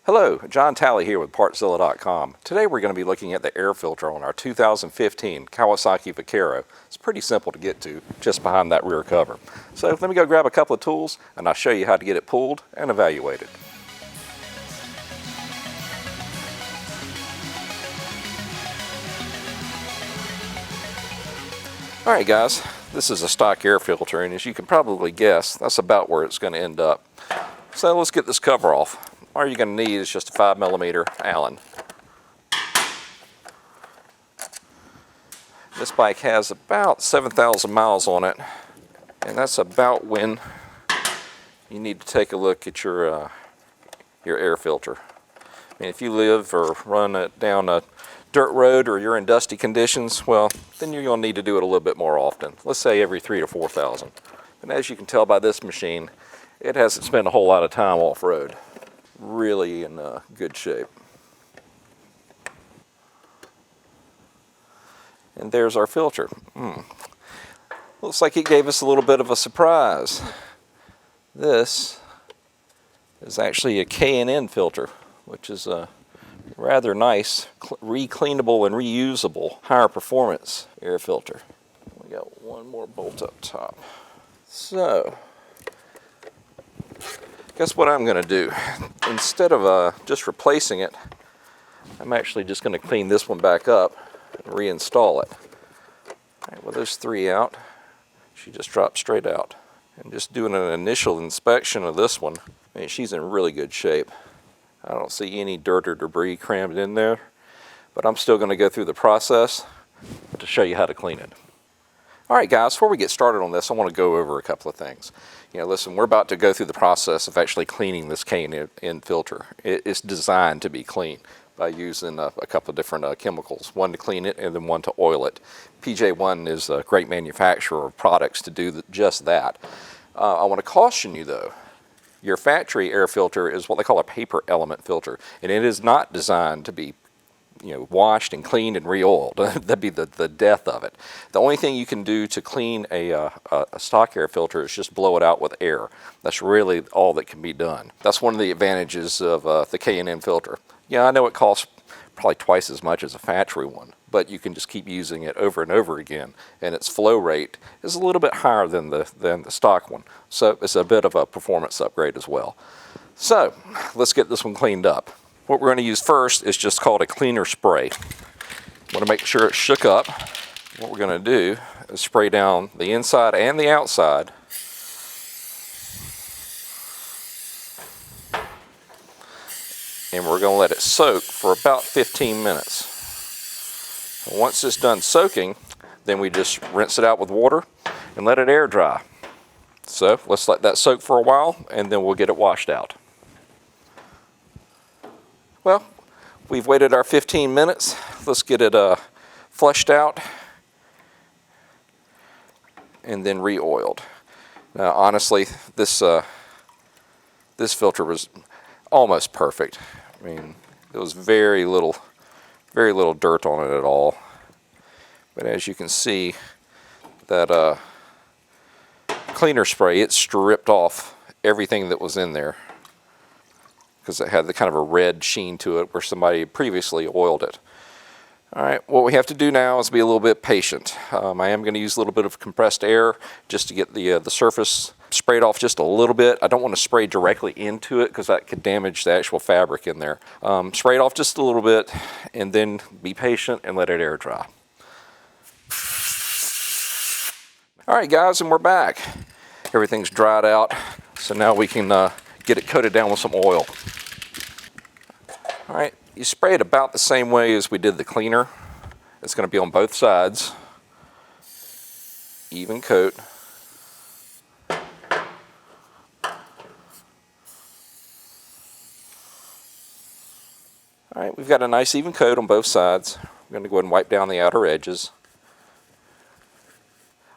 Hello, John Talley here with Partzilla.com. Today we're going to be looking at the air filter on our 2015 Kawasaki Vaquero. It's pretty simple to get to, just behind that rear cover. So let me go grab a couple of tools and I'll show you how to get it pulled and evaluated. Alright guys, this is a stock air filter, and as you can probably guess, that's about where it's going to end up. So let's get this cover off. All you're going to need is just a 5mm Allen. This bike has about 7,000 miles on it, and that's about when you need to take a look at your air filter. I mean, if you live or run it down a dirt road or you're in dusty conditions, well, then you're going to need to do it a little bit more often. Let's say every 3,000 to 4,000. And as you can tell by this machine, it hasn't spent a whole lot of time off-road. Really in good shape. And there's our filter. Looks like it gave us a little bit of a surprise. This is actually a K&N filter, which is a rather nice, recleanable and reusable higher performance air filter. We got one more bolt up top. So, guess what I'm going to do? Instead of just replacing it, I'm actually just going to clean this one back up and reinstall it. All right, with those three out, she just dropped straight out. And just doing an initial inspection of this one, I mean, she's in really good shape. I don't see any dirt or debris crammed in there, but I'm still going to go through the process to show you how to clean it. Alright guys, before we get started on this, I want to go over a couple of things. You know, listen, we're about to go through the process of actually cleaning this K&N filter. It's designed to be clean by using a couple of different chemicals, one to clean it and then one to oil it. PJ1 is a great manufacturer of products to do just that. I want to caution you though, your factory air filter is what they call a paper element filter, and it is not designed to be washed and cleaned and re-oiled. That'd be the death of it. The only thing you can do to clean a stock air filter is just blow it out with air. That's really all that can be done. That's one of the advantages of the K&N filter. Yeah, I know it costs probably twice as much as a factory one, but you can just keep using it over and over again, and its flow rate is a little bit higher than the stock one. So it's a bit of a performance upgrade as well. So let's get this one cleaned up. What we're going to use first is just called a cleaner spray. Want to make sure it's shook up. What we're going to do is spray down the inside and the outside. And we're going to let it soak for about 15 minutes. And once it's done soaking, then we just rinse it out with water and let it air dry. So let's let that soak for a while and then we'll get it washed out. Well, we've waited our 15 minutes. Let's get it flushed out and then re-oiled. Now, honestly, this filter was almost perfect. I mean, there was very little dirt on it at all. But as you can see, that cleaner spray, it stripped off everything that was in there, because it had the kind of a red sheen to it where somebody previously oiled it. Alright, what we have to do now is be a little bit patient. I am going to use a little bit of compressed air just to get the surface sprayed off just a little bit. I don't want to spray directly into it because that could damage the actual fabric in there. Spray it off just a little bit and then be patient and let it air dry. Alright guys, and we're back. Everything's dried out, so now we can get it coated down with some oil. Alright, you spray it about the same way as we did the cleaner. It's going to be on both sides. Even coat. Alright, we've got a nice even coat on both sides. We're going to go ahead and wipe down the outer edges.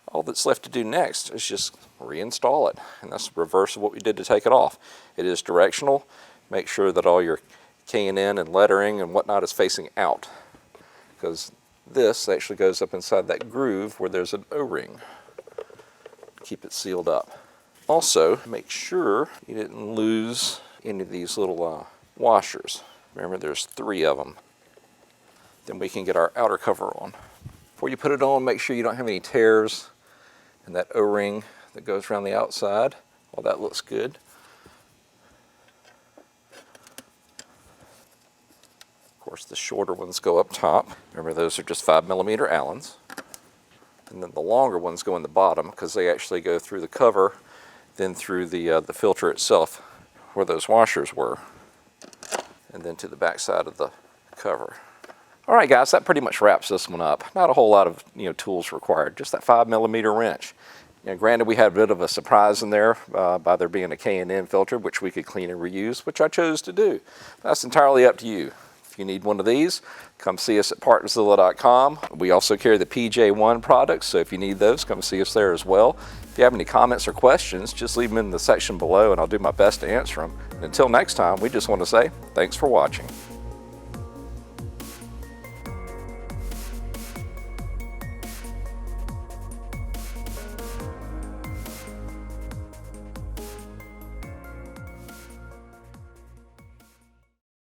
All that's left to do next is just reinstall it, and that's the reverse of what we did to take it off. It is directional. Make sure that all your K&N and lettering and whatnot is facing out, because this actually goes up inside that groove where there's an O-ring. Keep it sealed up. Also, make sure you didn't lose any of these little washers. Remember, there's 3 of them. Then we can get our outer cover on. Before you put it on, make sure you don't have any tears in that O-ring that goes around the outside. Well, that looks good. Of course, the shorter ones go up top. Remember, those are just 5mm Allens. And then the longer ones go in the bottom because they actually go through the cover, then through the filter itself where those washers were, and then to the back side of the cover. All right, guys, that pretty much wraps this one up. Not a whole lot of tools required, just that 5mm wrench. Granted, we had a bit of a surprise in there by there being a K&N filter, which we could clean and reuse, which I chose to do. That's entirely up to you. If you need one of these, come see us at Partzilla.com. We also carry the PJ1 products, so if you need those, come see us there as well. If you have any comments or questions, just leave them in the section below and I'll do my best to answer them. And until next time, we just want to say thanks for watching.